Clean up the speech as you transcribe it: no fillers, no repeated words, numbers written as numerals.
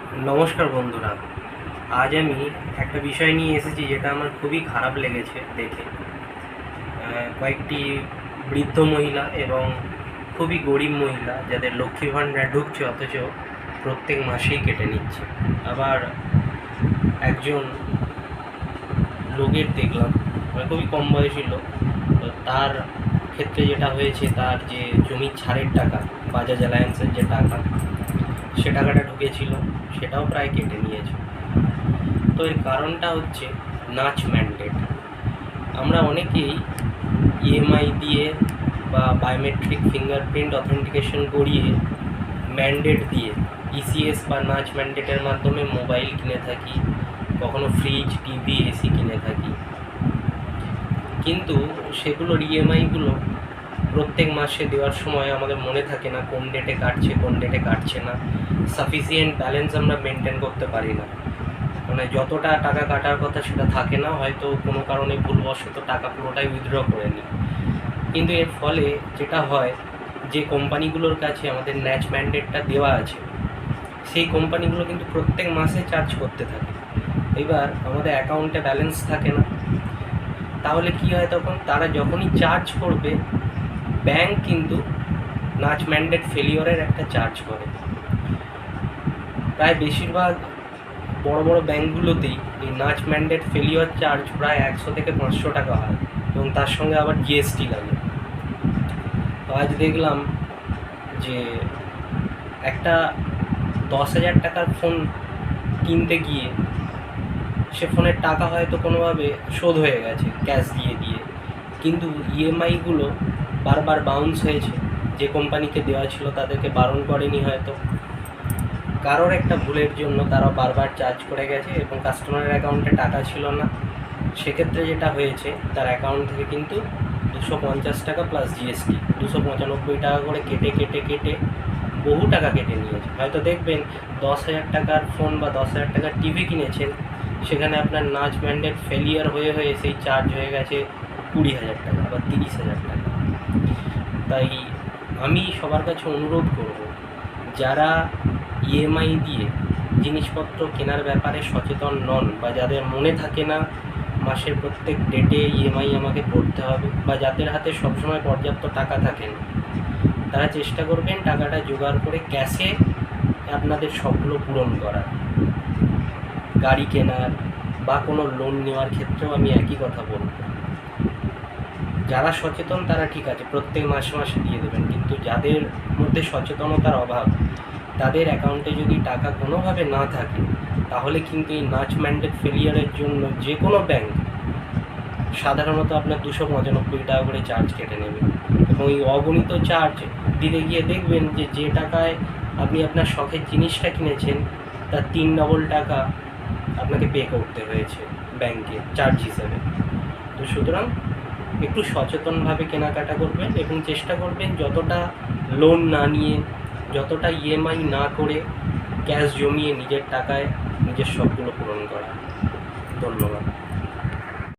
নমস্কার বন্ধুরা। আজ আমি একটা বিষয় নিয়ে এসেছি যেটা আমার খুবই খারাপ লেগেছে দেখে। কয়েকটি বৃদ্ধ মহিলা এবং খুবই গরিব মহিলা যাদের লক্ষ্মী ভাণ্ডার ঢুকছে অথচ প্রত্যেক মাসেই কেটে নিচ্ছে। আবার একজন লোকের দেখলাম, খুবই কম বয়সী লোক, তো তার ক্ষেত্রে যেটা হয়েছে, তার যে জমির ছাড়ের টাকা, বাজাজ অ্যালায়েন্সের যে টাকা, সে টাকাটা ঢুকেছিল, সেটাও প্রায় কেটে নিয়েছে। তো এর কারণটা হচ্ছে নাচ ম্যান্ডেট। আমরা অনেকেই ইএমআই দিয়ে বা বায়োমেট্রিক ফিঙ্গারপ্রিন্ট অথেন্টিকেশন করিয়ে ম্যান্ডেট দিয়ে ইসিএস বা নাচ ম্যান্ডেটের মাধ্যমে মোবাইল কিনে থাকি, কখনো ফ্রিজ, টিভি, এসি কিনে থাকি। কিন্তু সেগুলোর ইএমআইগুলো প্রত্যেক মাসে দেওয়ার সময় আমাদের মনে থাকে না কোন ডেটে কাটছে, কোন ডেটে কাটছে না। সাফিসিয়েন্ট ব্যালেন্স আমরা মেনটেন করতে পারি না, মানে যতটা টাকা কাটার কথা সেটা থাকে না, হয়তো কোনো কারণে ভুলবশত টাকা পুরোটাই উইথড্র করে নিই। কিন্তু এর ফলে যেটা হয়, যে কোম্পানিগুলোর কাছে আমাদের ন্যাচ ম্যান্ডেটটা দেওয়া আছে, সেই কোম্পানিগুলো কিন্তু প্রত্যেক মাসে চার্জ করতে থাকে। এবার আমাদের অ্যাকাউন্টে ব্যালেন্স থাকে না, তাহলে কি হয়, তখন তারা যখনই চার্জ করবে, ব্যাংক কিন্তু নাচ ম্যান্ডেট ফেলিওরের একটা চার্জ করে। প্রায় বেশিরভাগ বড় বড় ব্যাঙ্কগুলোতেই এই নাচ ম্যান্ডেট ফেলিওর চার্জ প্রায় 100 থেকে 500 টাকা হয়, এবং তার সঙ্গে আবার জিএসটি লাগে। তো আজ দেখলাম যে একটা 10,000 টাকার ফোন কিনতে গিয়ে সে ফোনের টাকা হয়তো কোনোভাবে শোধ হয়ে গেছে ক্যাশ দিয়ে দিয়ে, কিন্তু ইএমআইগুলো বারবার বাউন্স হয়েছে। যে কোম্পানিকে দেওয়া ছিল তাদেরকে বারণ করেনি, হয়তো কারোর একটা ভুলের জন্য তারা বারবার চার্জ করে গেছে এবং কাস্টমারের অ্যাকাউন্টে টাকা ছিল না। সেক্ষেত্রে যেটা হয়েছে, তার অ্যাকাউন্ট থেকে কিন্তু 250 টাকা প্লাস জিএসটি 295 টাকা করে কেটে কেটে কেটে বহু টাকা কেটে নিয়েছে। হয়তো দেখবেন 10,000 টাকার ফোন বা 10,000 টাকার টিভি কিনেছেন, সেখানে আপনার নাচ ম্যান্ডেট ফেলিয়ার হয়ে হয়ে সেই চার্জ হয়ে গেছে 20,000 টাকা বা 30,000 টাকা। তাই আমি সবার কাছে অনুরোধ করব, যারা ইএমআই দিয়ে জিনিসপত্র কেনার ব্যাপারে সচেতন নন, বা যাদের মনে থাকে না মাসের প্রত্যেক ডেটে ইএমআই আমাকে করতে হবে, বা যাদের হাতে সবসময় পর্যাপ্ত টাকা থাকে না, তারা চেষ্টা করবেন টাকাটা জোগাড় করে ক্যাশে আপনাদের শখগুলো পূরণ করার। গাড়ি কেনার বা কোনো লোন নেওয়ার ক্ষেত্রেও আমি একই কথা বলব। যারা সচেতন তারা ঠিক আছে, প্রত্যেক মাসে মাসে দিয়ে দেবেন, কিন্তু যাদের মধ্যে সচেতনতার অভাব, তাদের অ্যাকাউন্টে যদি টাকা কোনোভাবে না থাকে, তাহলে কিন্তু এই নাচ ম্যান্ডেট ফেলিয়ারের জন্য যে কোনো ব্যাংক সাধারণত আপনার 295 টাকা করে চার্জ কেটে নেবে, এবং এই অগণিত চার্জ দিতে গিয়ে দেখবেন যে টাকায় আপনি আপনার শখের জিনিসটা কিনেছেন, তার 3 ডবল টাকা আপনাকে পে করতে হয়েছে ব্যাংকে চার্জ হিসেবে। তো সুতরাং একটু সচেতনভাবে কেনাকাটা করবেন এবং চেষ্টা করবেন যতটা লোন না নিয়ে, যতটা ইএমআই না করে, ক্যাশ জমিয়ে নিজের টাকায় নিজের শখগুলো পূরণ করা। ধন্যবাদ।